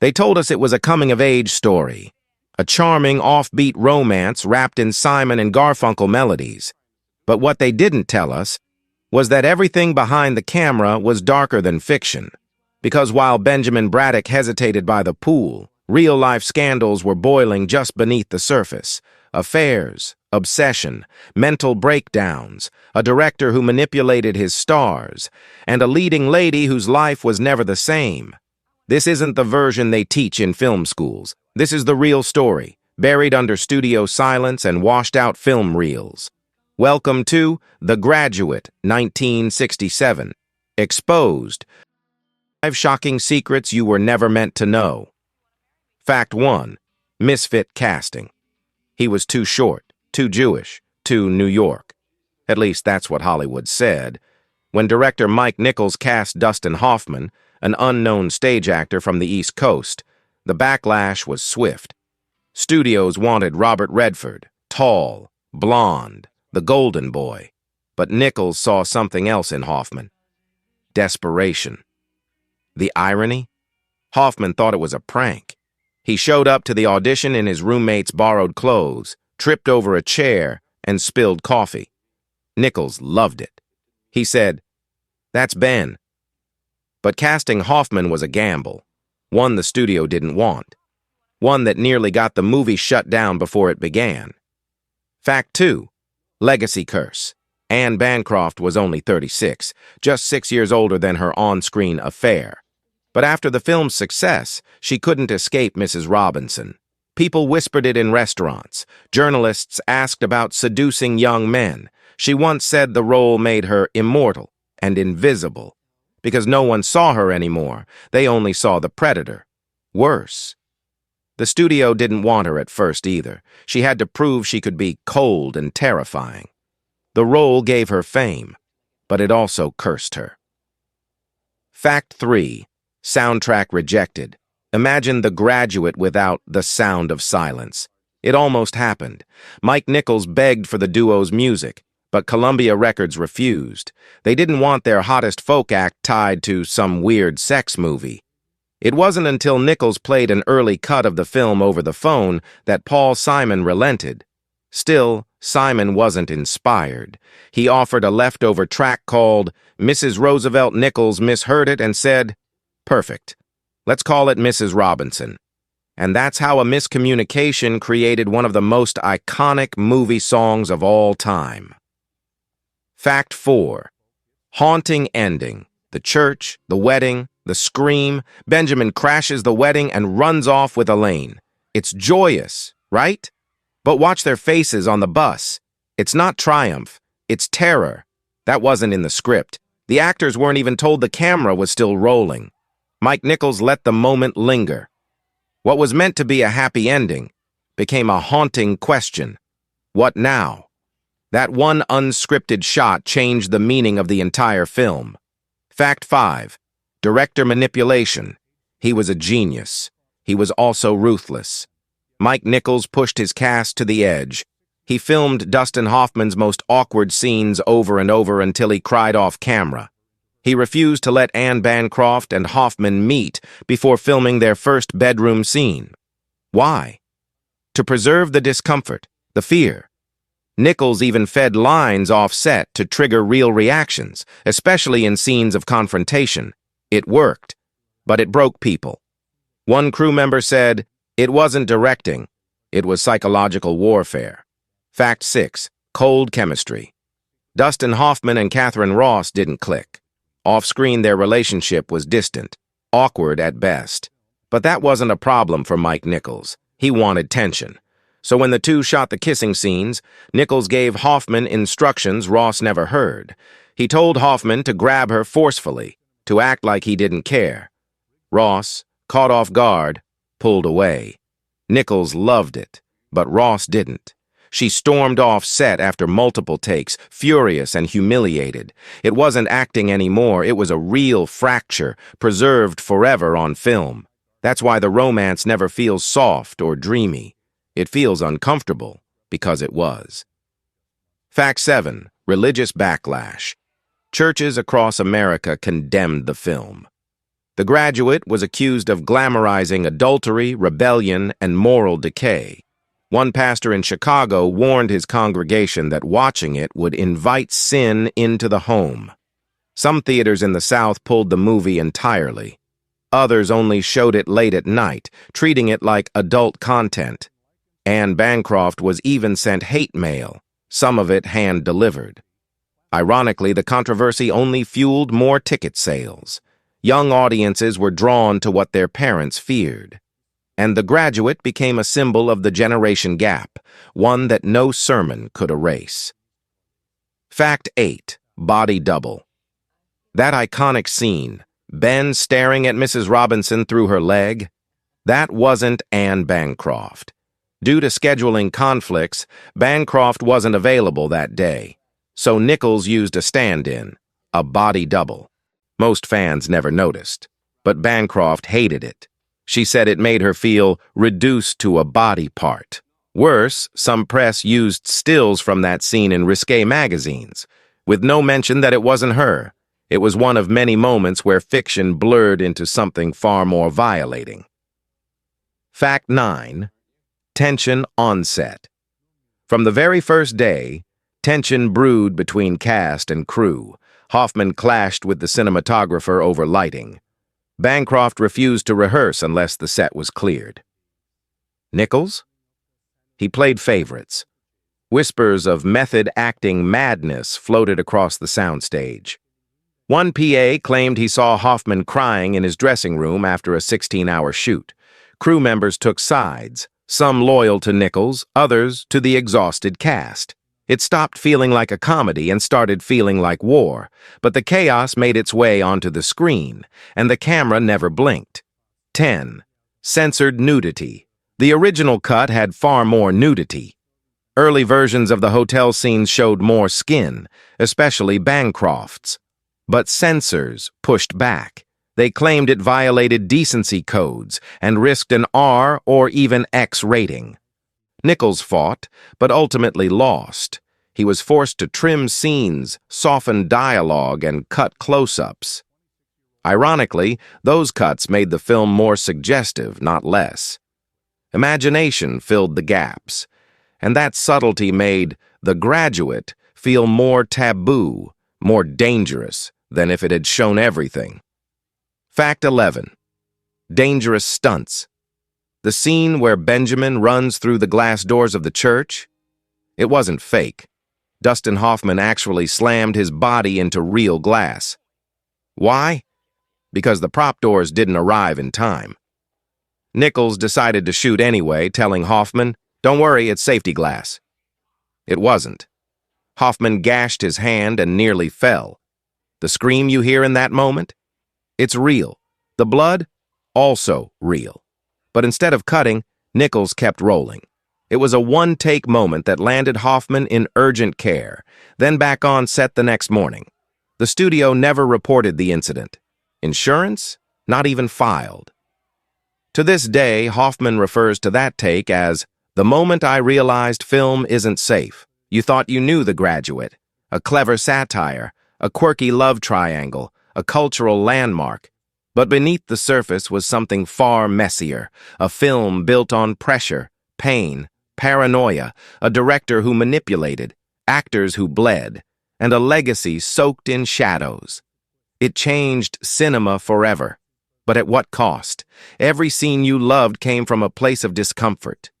They told us it was a coming-of-age story, a charming, offbeat romance wrapped in Simon and Garfunkel melodies. But what they didn't tell us was that everything behind the camera was darker than fiction. Because while Benjamin Braddock hesitated by the pool, real-life scandals were boiling just beneath the surface. Affairs, obsession, mental breakdowns, a director who manipulated his stars, and a leading lady whose life was never the same. This isn't the version they teach in film schools. This is the real story, buried under studio silence and washed-out film reels. Welcome to The Graduate, 1967. Exposed. 5 shocking secrets you were never meant to know. Fact 1. Misfit casting. He was too short, too Jewish, too New York. At least that's what Hollywood said. When director Mike Nichols cast Dustin Hoffman, an unknown stage actor from the East Coast, the backlash was swift. Studios wanted Robert Redford, tall, blonde, the golden boy. But Nichols saw something else in Hoffman. Desperation. The irony? Hoffman thought it was a prank. He showed up to the audition in his roommate's borrowed clothes, tripped over a chair, and spilled coffee. Nichols loved it. He said, "That's Ben." But casting Hoffman was a gamble, one the studio didn't want, one that nearly got the movie shut down before it began. Fact 2. Legacy curse. Anne Bancroft was only 36, just 6 years older than her on-screen affair. But after the film's success, she couldn't escape Mrs. Robinson. People whispered it in restaurants. Journalists asked about seducing young men. She once said the role made her immortal and invisible. Because no one saw her anymore, they only saw the predator. Worse. The studio didn't want her at first either. She had to prove she could be cold and terrifying. The role gave her fame, but it also cursed her. Fact 3. Soundtrack rejected. Imagine The Graduate without The Sound of Silence. It almost happened. Mike Nichols begged for the duo's music, but Columbia Records refused. They didn't want their hottest folk act tied to some weird sex movie. It wasn't until Nichols played an early cut of the film over the phone that Paul Simon relented. Still, Simon wasn't inspired. He offered a leftover track called Mrs. Roosevelt. Nichols misheard it and said, "Perfect. Let's call it Mrs. Robinson." And that's how a miscommunication created one of the most iconic movie songs of all time. Fact 4. Haunting ending. The church, the wedding, the scream. Benjamin crashes the wedding and runs off with Elaine. It's joyous, right? But watch their faces on the bus. It's not triumph. It's terror. That wasn't in the script. The actors weren't even told the camera was still rolling. Mike Nichols let the moment linger. What was meant to be a happy ending became a haunting question. What now? That one unscripted shot changed the meaning of the entire film. Fact 5. Director manipulation. He was a genius. He was also ruthless. Mike Nichols pushed his cast to the edge. He filmed Dustin Hoffman's most awkward scenes over and over until he cried off camera. He refused to let Anne Bancroft and Hoffman meet before filming their first bedroom scene. Why? To preserve the discomfort, the fear. Nichols even fed lines off set to trigger real reactions, especially in scenes of confrontation. It worked, but it broke people. One crew member said, "It wasn't directing, it was psychological warfare." Fact 6. Cold chemistry. Dustin Hoffman and Catherine Ross didn't click. Off-screen, their relationship was distant, awkward at best. But that wasn't a problem for Mike Nichols. He wanted tension. So when the two shot the kissing scenes, Nichols gave Hoffman instructions Ross never heard. He told Hoffman to grab her forcefully, to act like he didn't care. Ross, caught off guard, pulled away. Nichols loved it, but Ross didn't. She stormed off set after multiple takes, furious and humiliated. It wasn't acting anymore, it was a real fracture, preserved forever on film. That's why the romance never feels soft or dreamy. It feels uncomfortable, because it was. Fact 7. Religious backlash. Churches across America condemned the film. The Graduate was accused of glamorizing adultery, rebellion, and moral decay. One pastor in Chicago warned his congregation that watching it would invite sin into the home. Some theaters in the South pulled the movie entirely. Others only showed it late at night, treating it like adult content. Anne Bancroft was even sent hate mail, some of it hand-delivered. Ironically, the controversy only fueled more ticket sales. Young audiences were drawn to what their parents feared. And The Graduate became a symbol of the generation gap, one that no sermon could erase. Fact 8. Body Double. That iconic scene, Ben staring at Mrs. Robinson through her leg, that wasn't Anne Bancroft. Due to scheduling conflicts, Bancroft wasn't available that day, so Nichols used a stand-in, a body double. Most fans never noticed, but Bancroft hated it. She said it made her feel reduced to a body part. Worse, some press used stills from that scene in risque magazines, with no mention that it wasn't her. It was one of many moments where fiction blurred into something far more violating. Fact 9. Tension on set. From the very first day, tension brewed between cast and crew. Hoffman clashed with the cinematographer over lighting. Bancroft refused to rehearse unless the set was cleared. Nichols? He played favorites. Whispers of method acting madness floated across the soundstage. One PA claimed he saw Hoffman crying in his dressing room after a 16-hour shoot. Crew members took sides, some loyal to Nichols, others to the exhausted cast. It stopped feeling like a comedy and started feeling like war, but the chaos made its way onto the screen, and the camera never blinked. 10. Censored nudity. The original cut had far more nudity. Early versions of the hotel scenes showed more skin, especially Bancroft's. But censors pushed back. They claimed it violated decency codes and risked an R or even X rating. Nichols fought, but ultimately lost. He was forced to trim scenes, soften dialogue, and cut close-ups. Ironically, those cuts made the film more suggestive, not less. Imagination filled the gaps, and that subtlety made The Graduate feel more taboo, more dangerous than if it had shown everything. Fact 11. Dangerous stunts. The scene where Benjamin runs through the glass doors of the church? It wasn't fake. Dustin Hoffman actually slammed his body into real glass. Why? Because the prop doors didn't arrive in time. Nichols decided to shoot anyway, telling Hoffman, "Don't worry, it's safety glass." It wasn't. Hoffman gashed his hand and nearly fell. The scream you hear in that moment? It's real. The blood? Also real. But instead of cutting, Nichols kept rolling. It was a one-take moment that landed Hoffman in urgent care, then back on set the next morning. The studio never reported the incident. Insurance? Not even filed. To this day, Hoffman refers to that take as, "The moment I realized film isn't safe. You thought you knew The Graduate. A clever satire, a quirky love triangle, a cultural landmark. But beneath the surface was something far messier, a film built on pressure, pain, paranoia, a director who manipulated, actors who bled, and a legacy soaked in shadows. It changed cinema forever. But at what cost? Every scene you loved came from a place of discomfort.